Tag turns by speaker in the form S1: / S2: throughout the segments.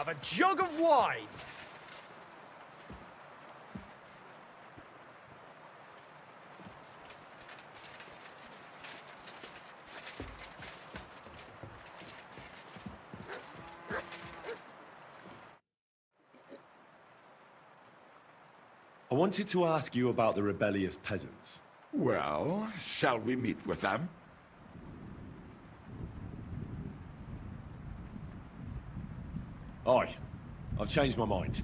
S1: have a jug of wine.
S2: I wanted to ask you about the rebellious peasants.
S3: Well, shall we meet with them?
S2: Aye. I've changed my mind.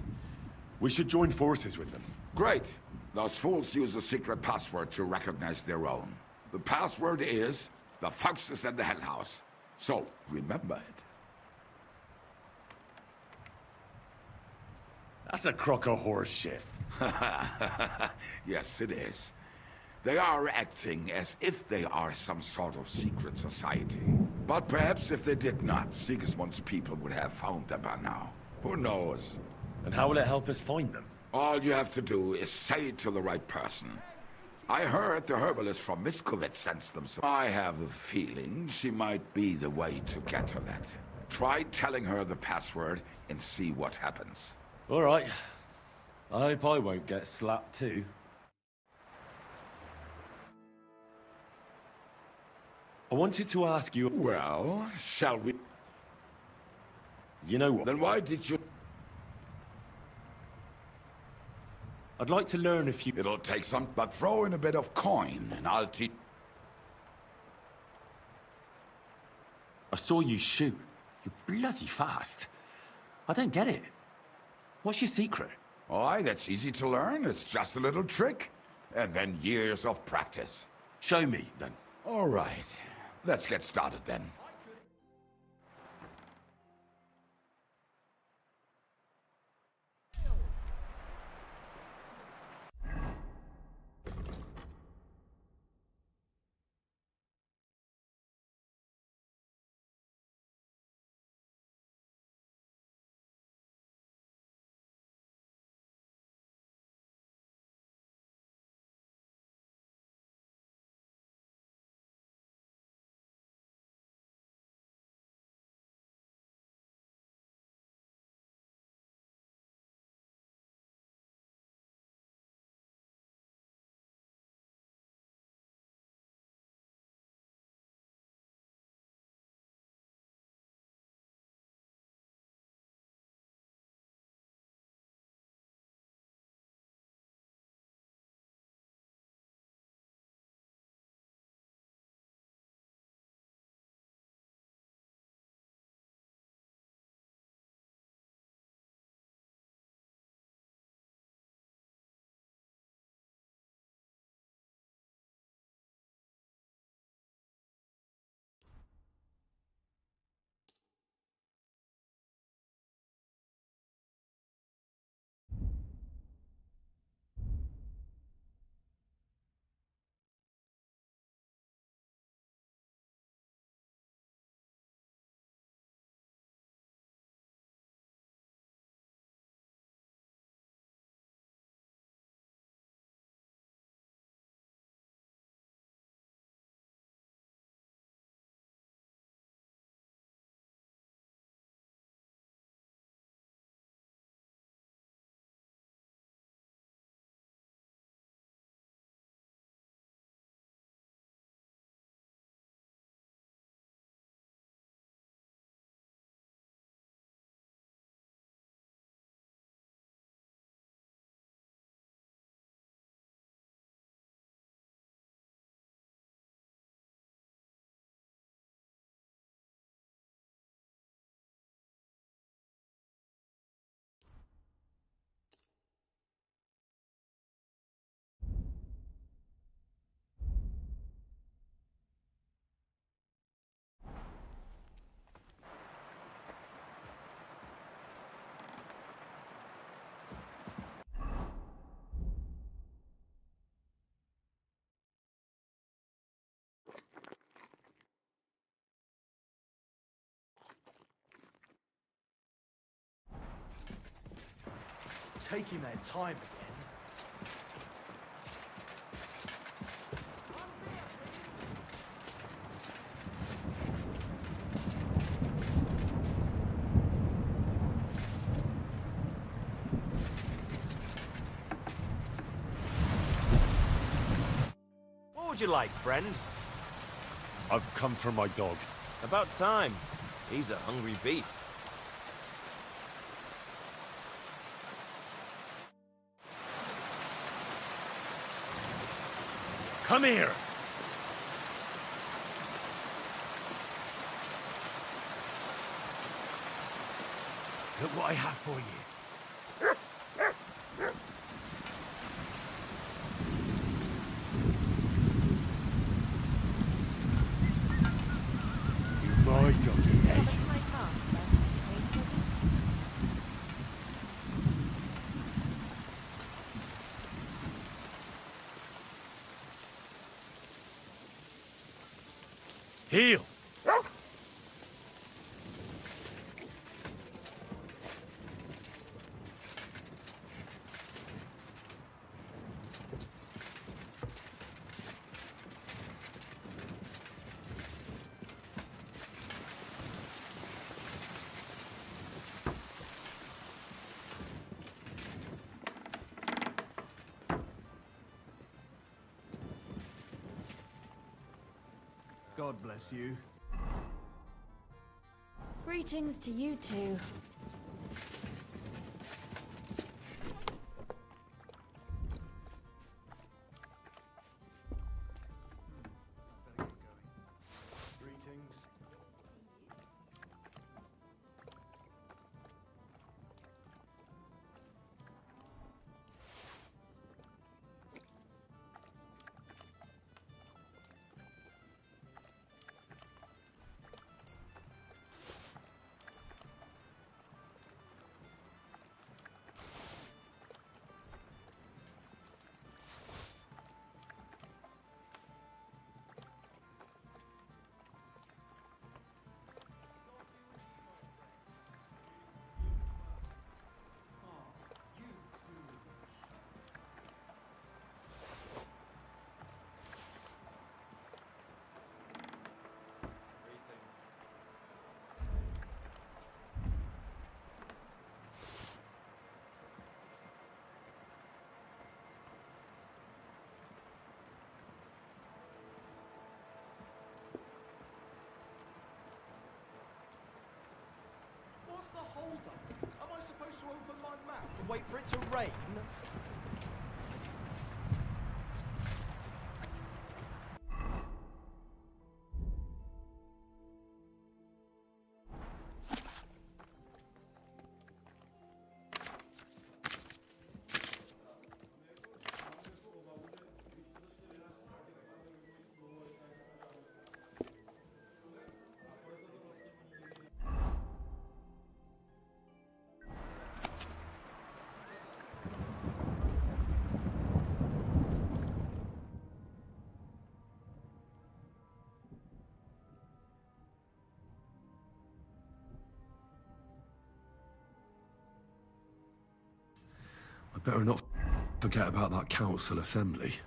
S2: We should join forces with them.
S3: Great. Those fools use a secret password to recognize their own. The password is the foxes in the hen house. So, remember it.
S2: That's a crock of horse shit.
S3: Yes, it is. They are acting as if they are some sort of secret society. But perhaps if they did not, Sigismund's people would have found them by now. Who knows?
S2: And how will it help us find them?
S3: All you have to do is say it to the right person. I heard the herbalist from Miskovitz sensed them, so I have a feeling she might be the way to get her that. Try telling her the password and see what happens.
S2: All right. I hope I won't get slapped too. I wanted to ask you...
S3: Well, shall we...
S2: You know what?
S3: Then why did you...
S2: I'd like to learn if you...
S3: It'll take some, but throw in a bit of coin and I'll teach...
S4: I saw you shoot. You're bloody fast. I don't get it. What's your secret?
S3: Why, that's easy to learn. It's just a little trick. And then years of practice.
S4: Show me, then.
S3: All right. Let's get started then.
S1: Taking their time again.
S5: would you like, friend?
S2: I've come for my dog.
S5: About time. He's a hungry beast.
S2: Come here! Look what I have for you. You my doggy, eh? Heel!
S1: God bless you.
S6: Greetings to you two.
S1: Greetings. What's the hold-up? Am I supposed to open my map and wait for it to rain?
S2: I better not forget about that council assembly.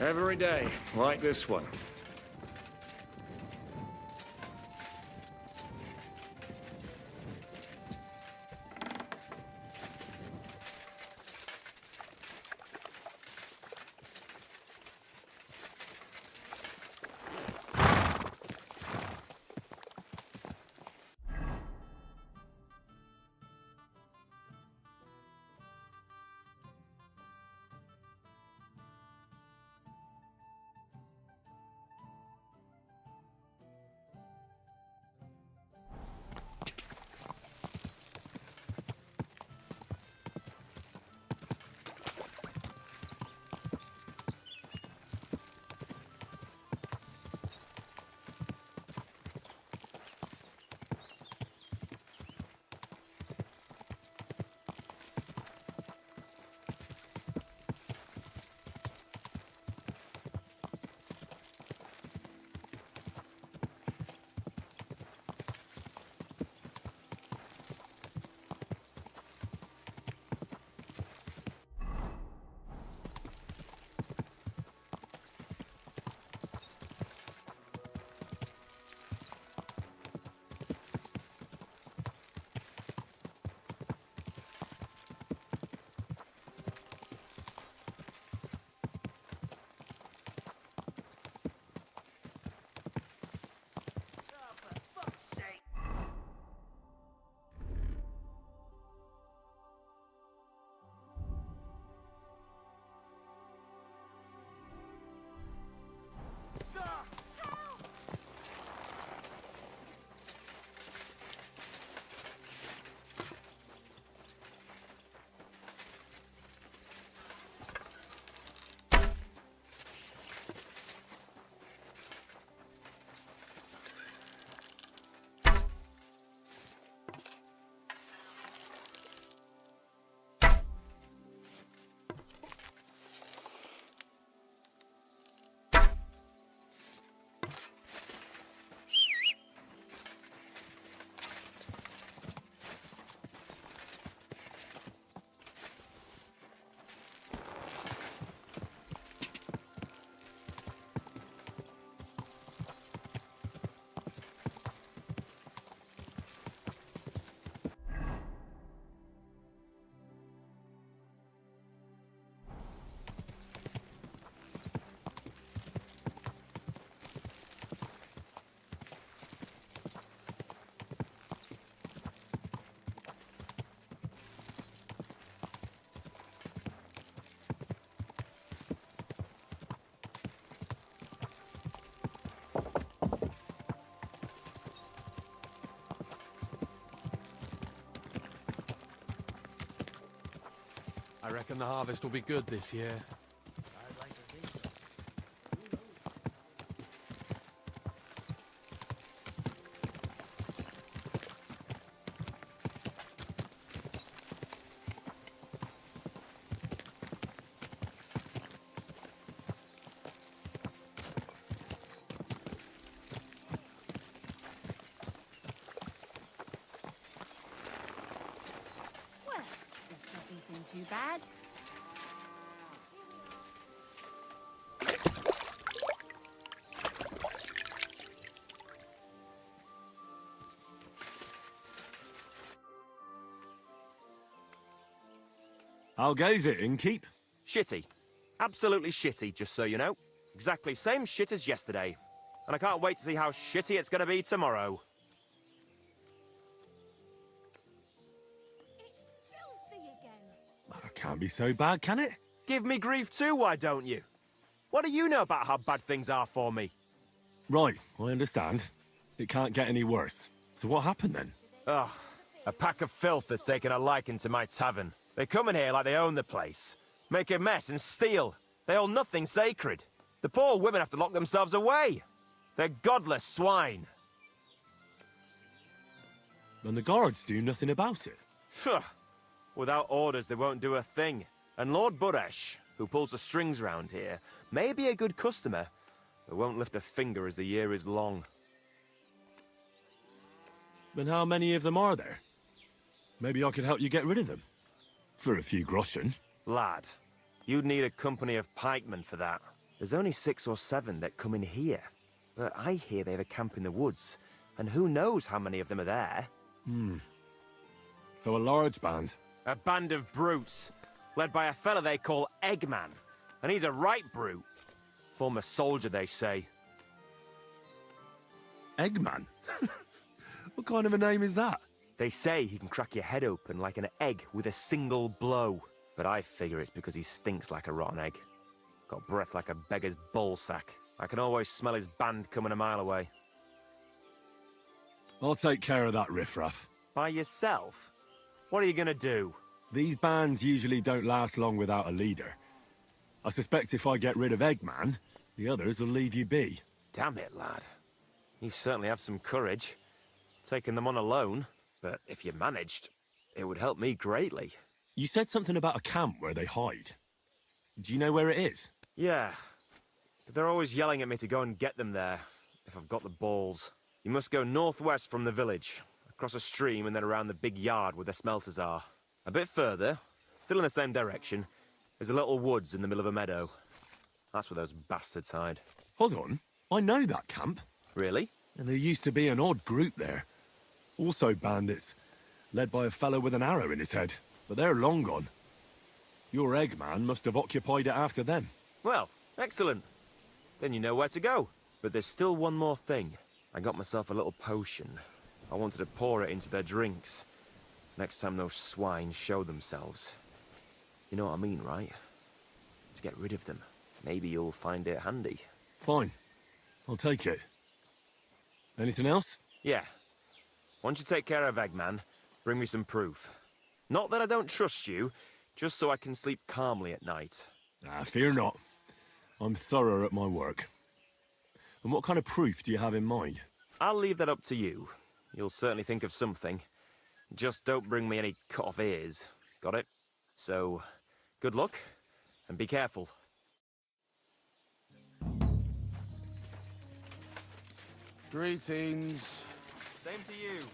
S7: Every day, like this one.
S8: I reckon the harvest will be good this year.
S6: Well, this doesn't seem too bad.
S2: How goes it, innkeep?
S5: Shitty. Absolutely shitty, just so you know. Exactly same shit as yesterday. And I can't wait to see how shitty it's gonna be tomorrow.
S6: It's filthy again.
S2: That can't be so bad, can it?
S5: Give me grief too, why don't you? What do you know about how bad things are for me?
S2: Right, I understand. It can't get any worse. So what happened then?
S5: Ugh, a pack of filth has taken a liking to my tavern. They come in here like they own the place. Make a mess and steal. They hold nothing sacred. The poor women have to lock themselves away. They're godless swine.
S2: And the guards do nothing about it?
S5: Phew. Without orders, they won't do a thing. And Lord Buresh, who pulls the strings round here, may be a good customer, but won't lift a finger as the year is long.
S2: Then how many of them are there? Maybe I could help you get rid of them. For a few groschen.
S5: Lad, you'd need a company of pikemen for that. There's only 6 or 7 that come in here. But I hear they have a camp in the woods, and who knows how many of them are there.
S2: So a large band.
S5: A band of brutes, led by a fella they call Eggman. And he's a right brute. Former soldier, they say.
S2: Eggman? What kind of a name is that?
S5: They say he can crack your head open like an egg with a single blow. But I figure it's because he stinks like a rotten egg. Got breath like a beggar's ballsack. I can always smell his band coming a mile away.
S2: I'll take care of that riffraff.
S5: By yourself? What are you gonna do?
S2: These bands usually don't last long without a leader. I suspect if I get rid of Eggman, the others will leave you be.
S5: Damn it, lad. You certainly have some courage. Taking them on alone. But if you managed, it would help me greatly.
S2: You said something about a camp where they hide. Do you know where it is?
S5: Yeah. But they're always yelling at me to go and get them there, if I've got the balls. You must go northwest from the village, across a stream and then around the big yard where the smelters are. A bit further, still in the same direction, there's a little woods in the middle of a meadow. That's where those bastards hide.
S2: Hold on. I know that camp.
S5: Really?
S2: And there used to be an odd group there. Also bandits, led by a fellow with an arrow in his head. But they're long gone. Your Eggman must have occupied it after them.
S5: Well, excellent. Then you know where to go. But there's still one more thing. I got myself a little potion. I wanted to pour it into their drinks. Next time those swine show themselves. You know what I mean, right? To get rid of them. Maybe you'll find it handy.
S2: Fine. I'll take it. Anything else?
S5: Yeah. Once you take care of Eggman, bring me some proof. Not that I don't trust you, just so I can sleep calmly at night.
S2: Fear not. I'm thorough at my work. And what kind of proof do you have in mind?
S5: I'll leave that up to you. You'll certainly think of something. Just don't bring me any cut-off ears. Got it? So, good luck, and be careful.
S8: Greetings.
S5: Same to you.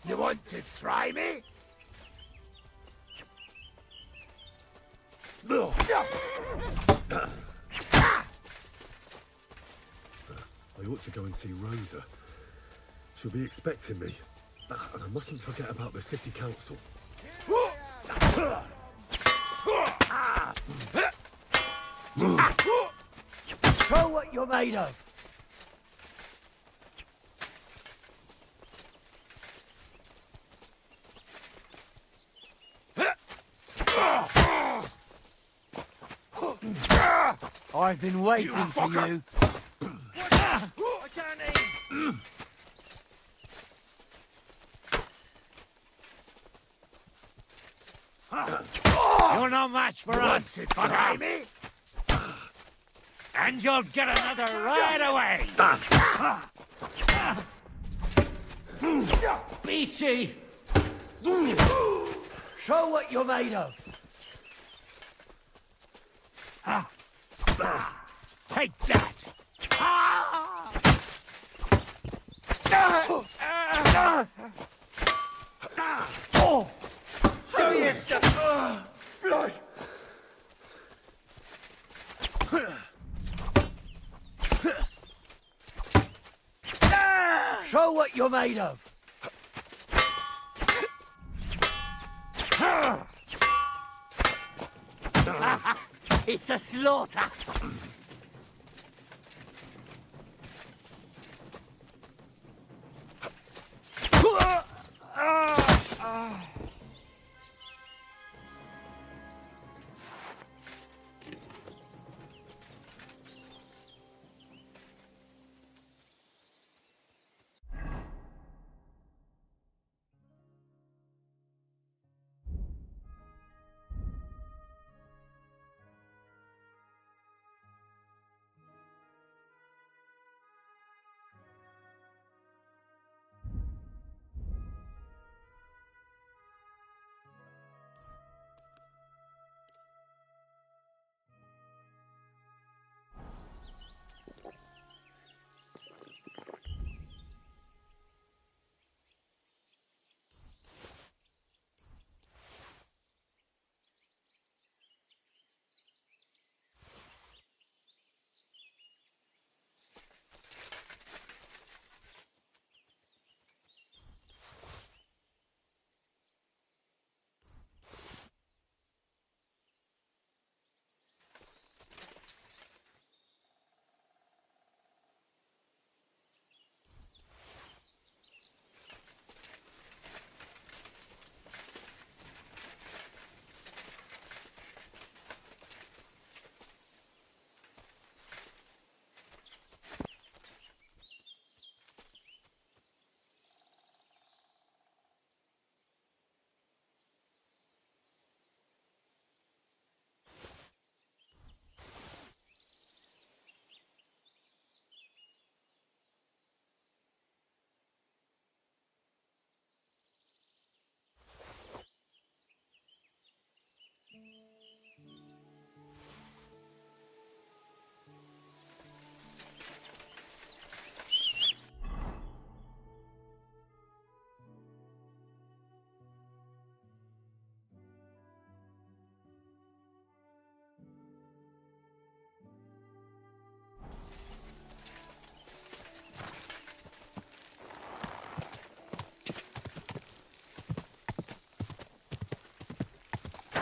S9: You want to try me?
S2: I ought to go and see Rosa. She'll be expecting me. And I mustn't forget about the city council.
S9: Show what you're made of. I've been waiting for you.
S1: I can't aim.
S9: You're no match for us. To try me? And you'll get another right away. Beachy! Show what you're made of. Take that! Oh! Show your stuff! Blood! Show what you're made of! It's a slaughter!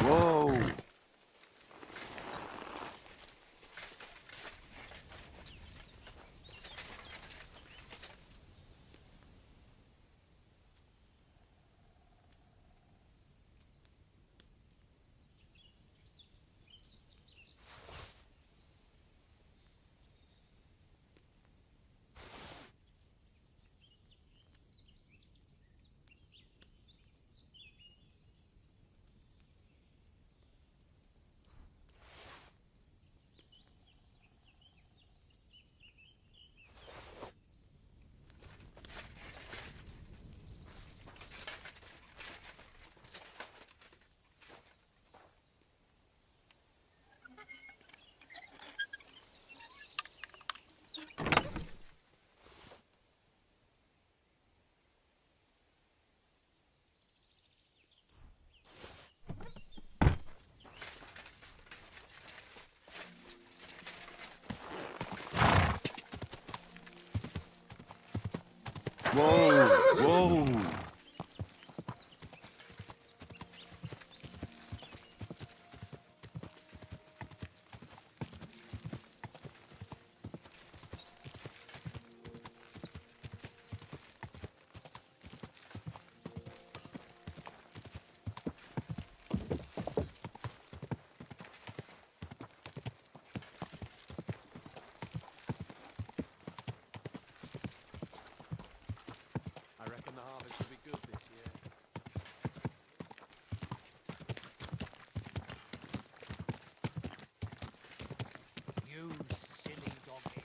S5: Whoa!
S2: Whoa, whoa.
S8: I reckon the harvest will be good this year.
S9: You silly donkey.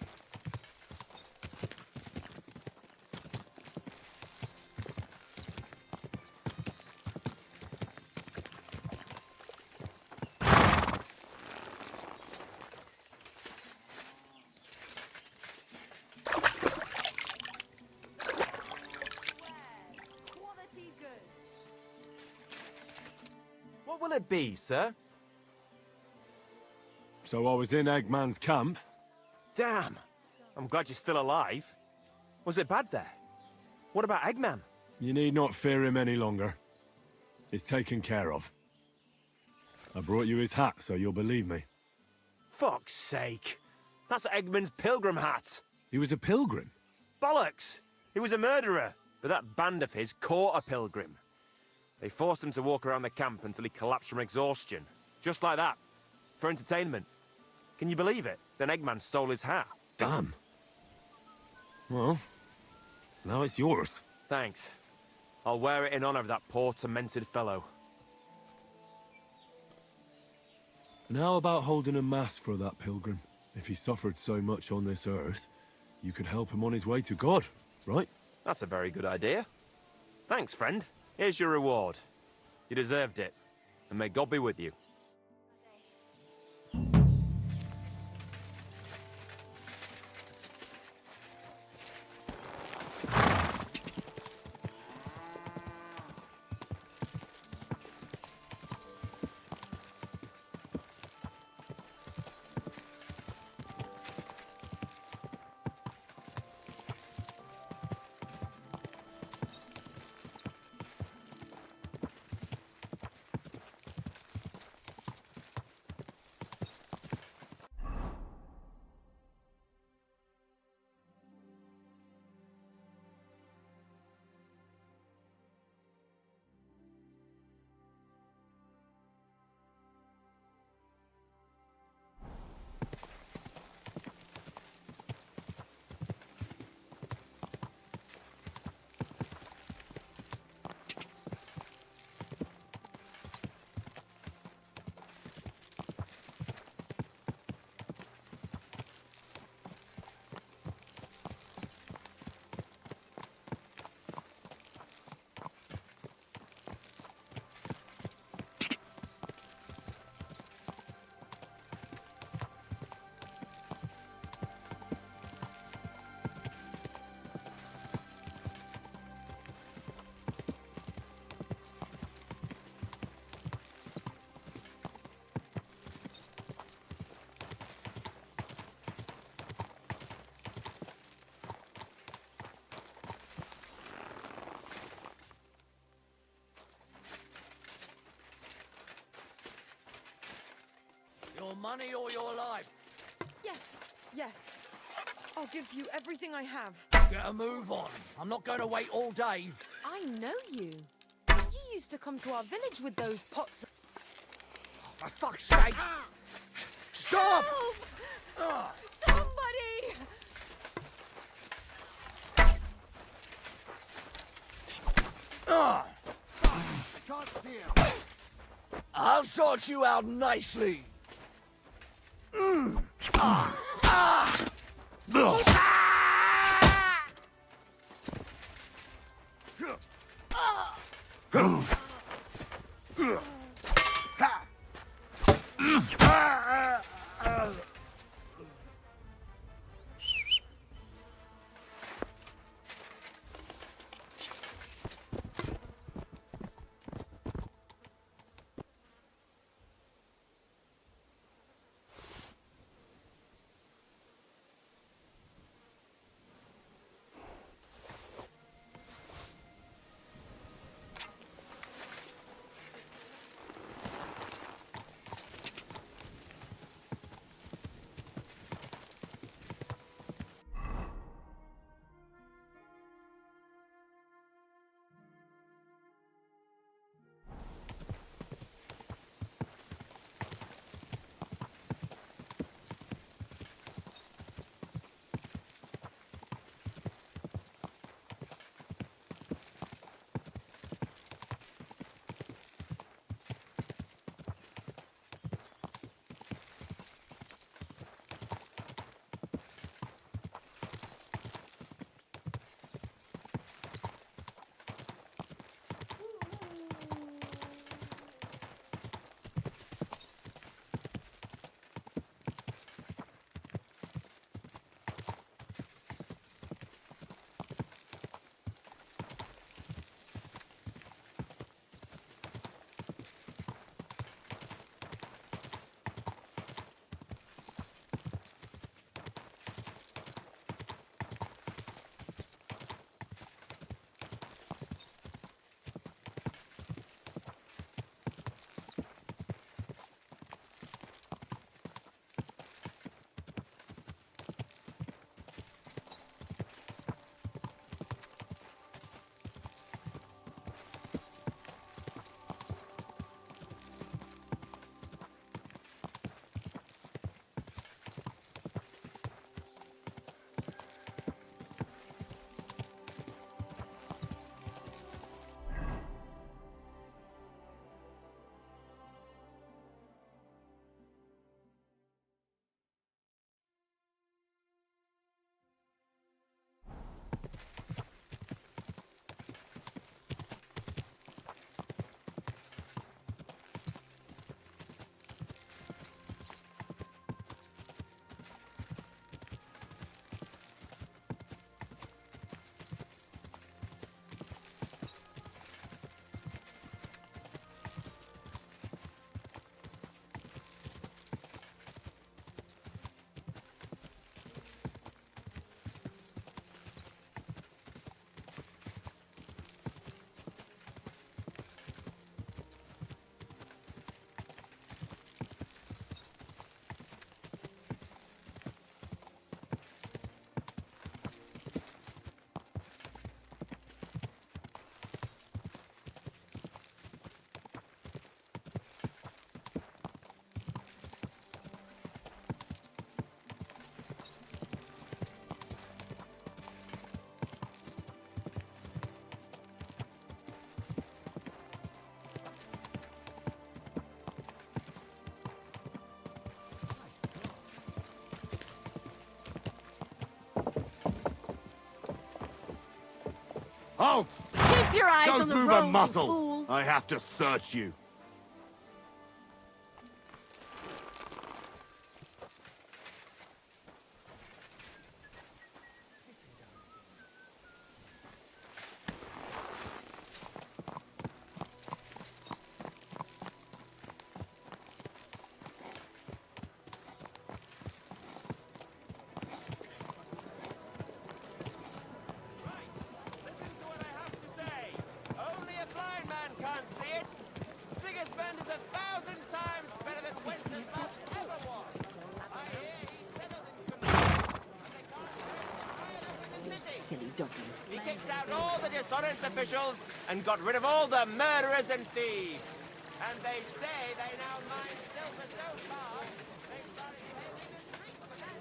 S6: Quality good.
S5: What will it be, sir?
S2: So I was in Eggman's camp.
S5: Damn. I'm glad you're still alive. Was it bad there? What about Eggman?
S2: You need not fear him any longer. He's taken care of. I brought you his hat, so you'll believe me.
S5: Fuck's sake. That's Eggman's pilgrim hat.
S2: He was a pilgrim.
S5: Bollocks! He was a murderer, but that band of his caught a pilgrim. They forced him to walk around the camp until he collapsed from exhaustion. Just like that. For entertainment. Can you believe it? Then Eggman stole his hat.
S2: Damn. Well, now it's yours.
S5: Thanks. I'll wear it in honor of that poor, tormented fellow.
S2: And how about holding a mass for that pilgrim? If he suffered so much on this earth, you could help him on his way to God, right?
S5: That's a very good idea. Thanks, friend. Here's your reward. You deserved it. And may God be with you.
S9: Your money or your life?
S10: Yes, yes. I'll give you everything I have.
S9: Get a move on. I'm not going to wait all day.
S10: I know you. You used to come to our village with those pots.
S9: For fuck's sake! Stop!
S10: Help! Somebody!
S9: I'll sort you out nicely.
S2: Halt!
S10: Keep your eyes
S2: Don't
S10: on the
S2: move
S10: road,
S2: a
S10: you
S2: muscle!
S10: fool.
S2: I have to search you.
S5: Listen to what I have to say. Only a blind man can't see it. Sigismund is 1,000 times better than Wenceslas ever was. I hear he settled in Cologne, and they can't high enough in the city.
S10: Silly doggy.
S5: He kicked out all the dishonest officials and got rid of all the murderers and thieves. And they say they now mine silver so far, they started paving the streets for that.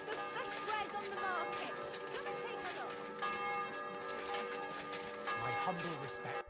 S6: The best wares on the market. Come and take a look.
S1: My humble respect.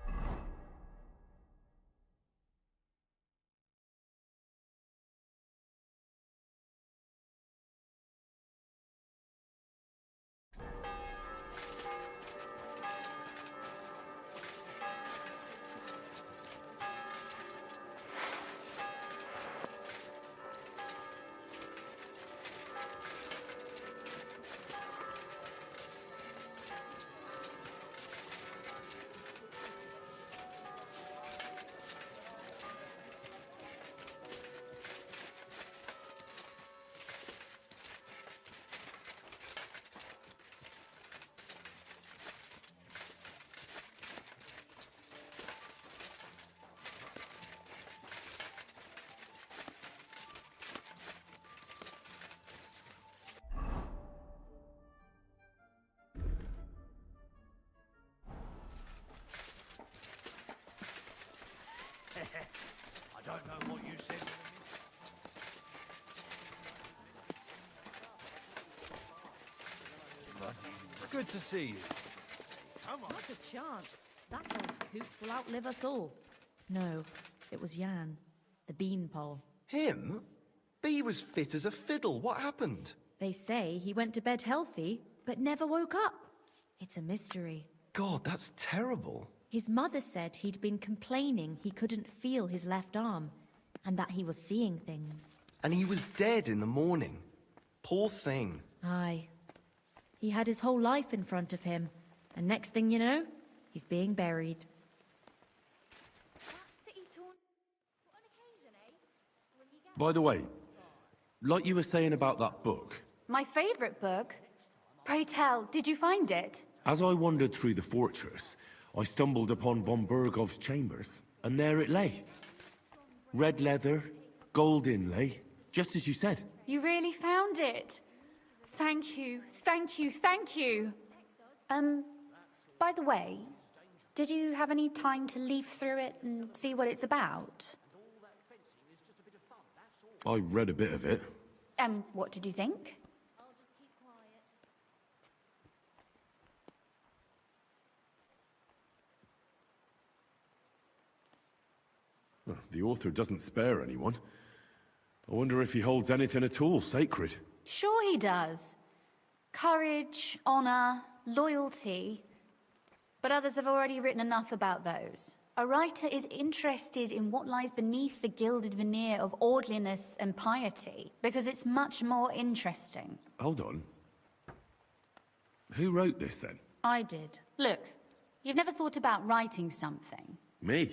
S9: I don't know what you said.
S1: Good to see you.
S11: Not a chance. That old coot will outlive us all. No, it was Jan, the beanpole.
S1: Him? Bee was fit as a fiddle. What happened?
S11: They say he went to bed healthy, but never woke up. It's a mystery.
S1: God, that's terrible.
S11: His mother said he'd been complaining he couldn't feel his left arm, and that he was seeing things.
S1: And he was dead in the morning. Poor thing.
S11: Aye. He had his whole life in front of him, and next thing you know, he's being buried.
S6: That city torn. What an occasion, eh? When you get
S2: By the way, like you were saying about that book,
S12: My favorite book? Pray tell, did you find it?
S2: as I wandered through the fortress, I stumbled upon von Burgov's chambers, and there it lay. Red leather, gold inlay, just as you said.
S12: You really found it? Thank you, thank you, thank you. By the way, did you have any time to leaf through it and see what it's about?
S2: I read a bit of it.
S12: What did you think?
S6: I'll just keep quiet.
S2: Well, the author doesn't spare anyone. I wonder if he holds anything at all sacred.
S12: Sure he does. Courage, honor, loyalty. But others have already written enough about those. A writer is interested in what lies beneath the gilded veneer of orderliness and piety, because it's much more interesting.
S2: Hold on. Who wrote this, then?
S12: I did. Look, you've never thought about writing something.
S2: Me?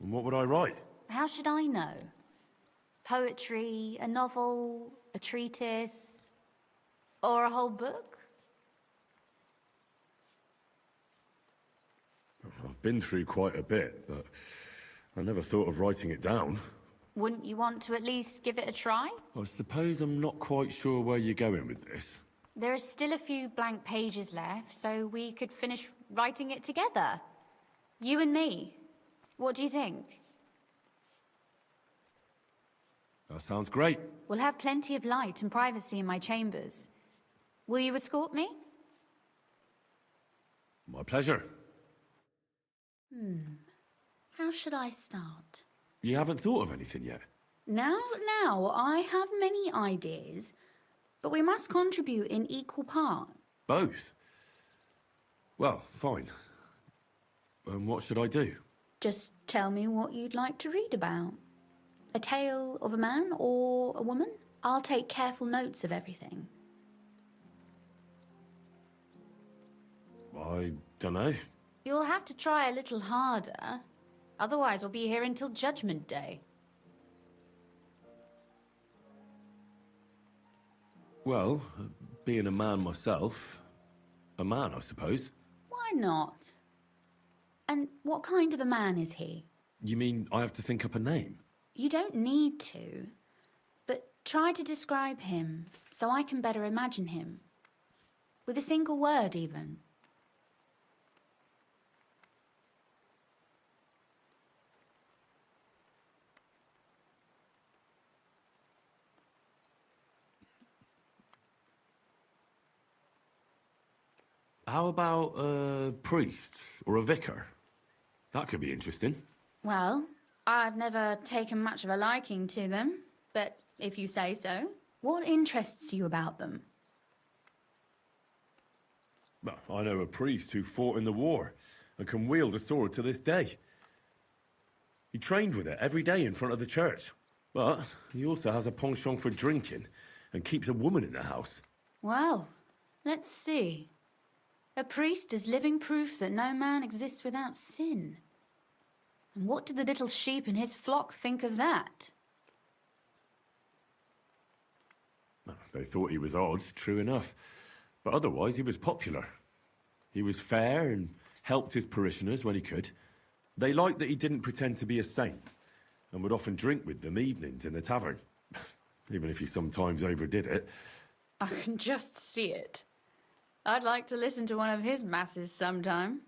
S2: And what would I write?
S12: How should I know? Poetry, a novel, a treatise, or a whole book?
S2: I've been through quite a bit, but I never thought of writing it down.
S12: Wouldn't you want to at least give it a try?
S2: I suppose I'm not quite sure where you're going with this.
S12: There are still a few blank pages left, so we could finish writing it together. You and me. What do you think?
S2: That sounds great.
S12: We'll have plenty of light and privacy in my chambers. Will you escort me?
S2: My pleasure.
S12: How should I start?
S2: You haven't thought of anything yet?
S12: Now, I have many ideas, but we must contribute in equal part.
S2: Both? Well, fine. And what should I do?
S12: Just tell me what you'd like to read about. A tale of a man or a woman? I'll take careful notes of everything.
S2: I dunno.
S12: You'll have to try a little harder. Otherwise, we'll be here until Judgment Day.
S2: Well, being a man myself, a man, I suppose.
S12: Why not? And what kind of a man is he?
S2: You mean I have to think up a name?
S12: You don't need to, but try to describe him so I can better imagine him. With a single word, even.
S2: How about a priest or a vicar? That could be interesting.
S12: Well, I've never taken much of a liking to them, but if you say so, what interests you about them?
S2: Well, I know a priest who fought in the war and can wield a sword to this day. He trained with it every day in front of the church. But he also has a penchant for drinking and keeps a woman in the house.
S12: Well, let's see. A priest is living proof that no man exists without sin. And what did the little sheep in his flock think of that?
S2: Well, they thought he was odd, true enough. But otherwise, he was popular. He was fair and helped his parishioners when he could. They liked that he didn't pretend to be a saint and would often drink with them evenings in the tavern, even if he sometimes overdid it.
S12: I can just see it. I'd like to listen to one of his masses sometime.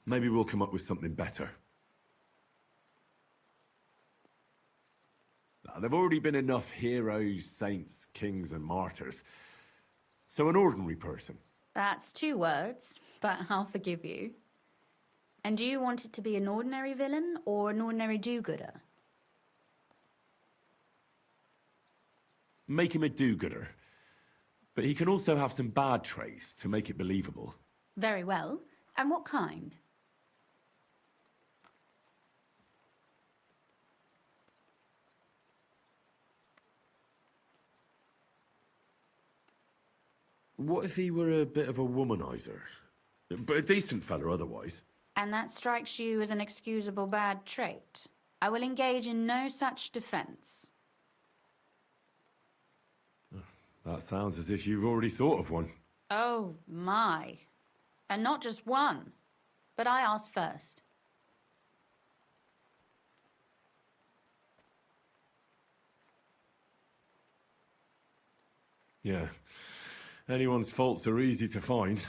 S2: Maybe we'll come up with something better. Now, there've already been enough heroes, saints, kings, and martyrs. So an ordinary person.
S12: That's 2 words, but I'll forgive you. And do you want it to be an ordinary villain or an ordinary do-gooder?
S2: Make him a do-gooder. But he can also have some bad traits to make it believable.
S12: Very well. And what kind?
S2: What if he were a bit of a womanizer? But a decent fella otherwise.
S12: And that strikes you as an excusable bad trait? I will engage in no such defense.
S2: That sounds as if you've already thought of one.
S12: Oh, my. And not just one. But I asked first.
S2: Yeah. Anyone's faults are easy to find.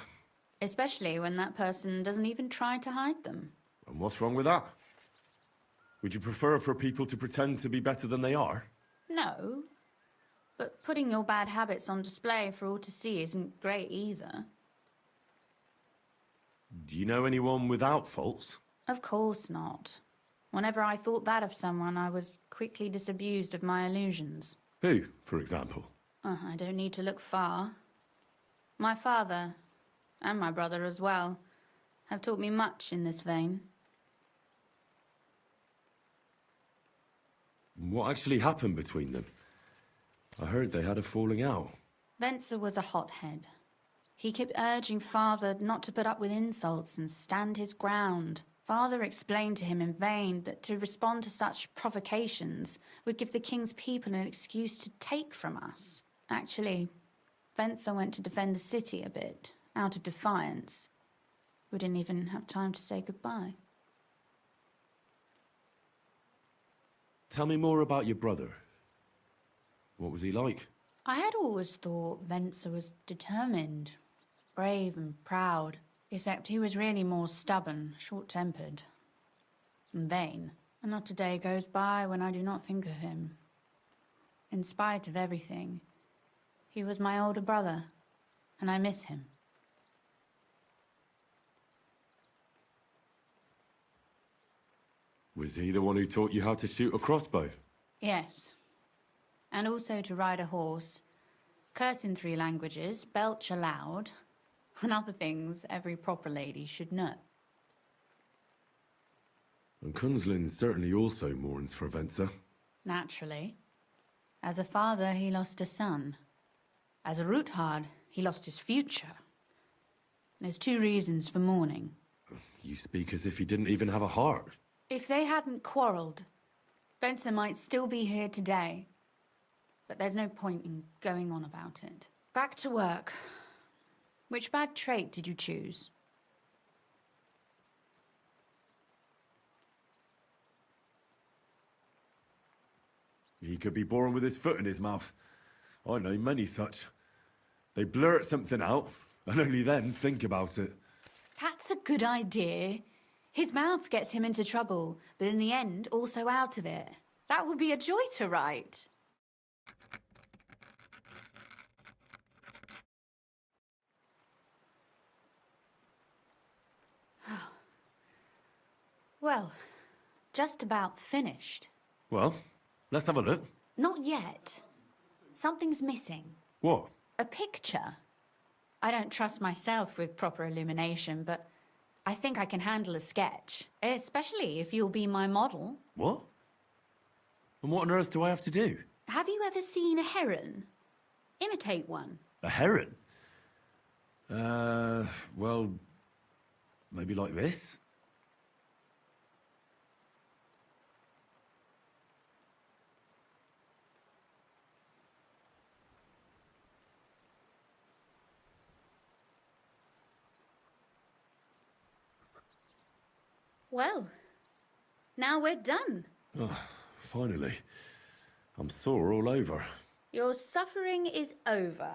S12: Especially when that person doesn't even try to hide them.
S2: And what's wrong with that? Would you prefer for people to pretend to be better than they are?
S12: No. But putting your bad habits on display for all to see isn't great either.
S2: Do you know anyone without faults?
S12: Of course not. Whenever I thought that of someone, I was quickly disabused of my illusions.
S2: Who, for example?
S12: I don't need to look far. My father, and my brother as well, have taught me much in this vein.
S2: What actually happened between them? I heard they had a falling out.
S12: Venser was a hothead. He kept urging Father not to put up with insults and stand his ground. Father explained to him in vain that to respond to such provocations would give the king's people an excuse to take from us. Actually, Venser went to defend the city a bit, out of defiance. We didn't even have time to say goodbye.
S2: Tell me more about your brother. What was he like?
S12: I had always thought Venser was determined, brave and proud, except he was really more stubborn, short-tempered, and vain. And not a day goes by when I do not think of him. In spite of everything, he was my older brother, and I miss him.
S2: Was he the one who taught you how to shoot a crossbow?
S12: Yes. And also to ride a horse, curse in 3 languages, belch aloud, and other things every proper lady should know.
S2: And Kunzlin certainly also mourns for Venser.
S12: Naturally. As a father, he lost a son. As a Ruthard, he lost his future. There's 2 reasons for mourning.
S2: You speak as if he didn't even have a heart.
S12: If they hadn't quarreled, Venser might still be here today. But there's no point in going on about it. Back to work. Which bad trait did you choose?
S2: He could be born with his foot in his mouth. I know many such. They blurt something out, and only then think about it.
S12: That's a good idea. His mouth gets him into trouble, but in the end, also out of it. That would be a joy to write. Well, just about finished.
S2: Well, let's have a look.
S12: Not yet. Something's missing.
S2: What?
S12: A picture. I don't trust myself with proper illumination, but I think I can handle a sketch. Especially if you'll be my model.
S2: What? And what on earth do I have to do?
S12: Have you ever seen a heron? Imitate one.
S2: A heron? Well, maybe like this?
S12: Well, now we're done.
S2: Oh, finally. I'm sore all over.
S12: Your suffering is over.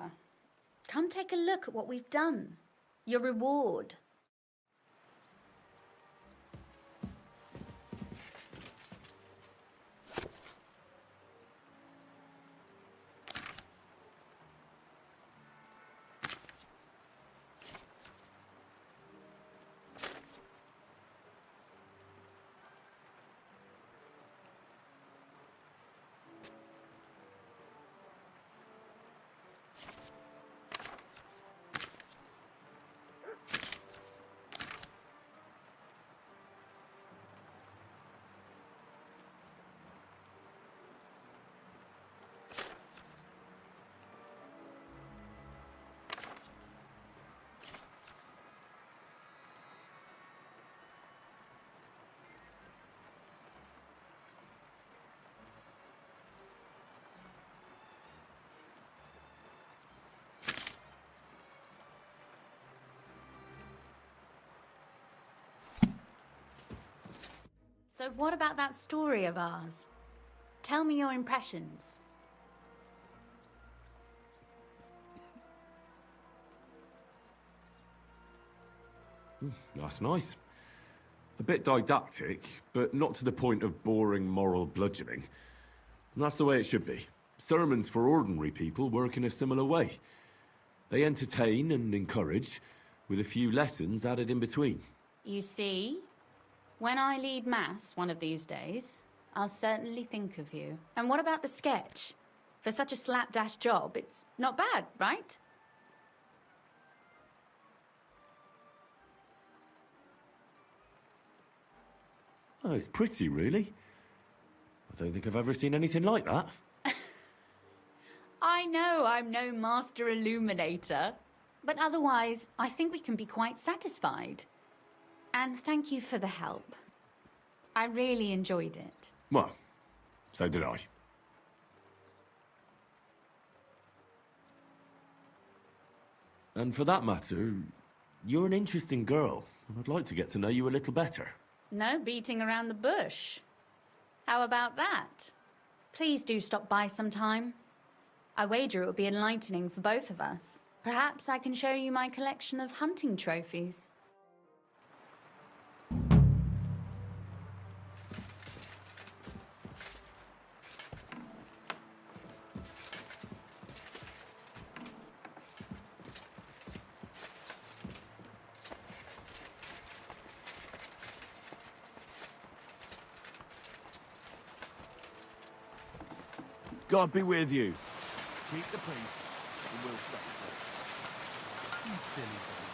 S12: Come take a look at what we've done. Your reward. So what about that story of ours? Tell me your impressions.
S2: That's nice. A bit didactic, but not to the point of boring moral bludgeoning. And that's the way it should be. Sermons for ordinary people work in a similar way. They entertain and encourage, with a few lessons added in between.
S12: You see, when I lead Mass one of these days, I'll certainly think of you. And what about the sketch? For such a slapdash job, it's not bad, right?
S2: Oh, it's pretty, really. I don't think I've ever seen anything like that.
S12: I know I'm no master illuminator, but otherwise, I think we can be quite satisfied. And thank you for the help. I really enjoyed it.
S2: Well, so did I. And for that matter, you're an interesting girl, and I'd like to get to know you a little better.
S12: No beating around the bush. How about that? Please do stop by sometime. I wager it will be enlightening for both of us. Perhaps I can show you my collection of hunting trophies.
S5: God be with you. Keep the peace, and we'll stop.
S8: You silly baby.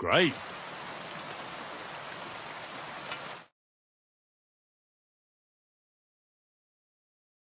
S2: Great.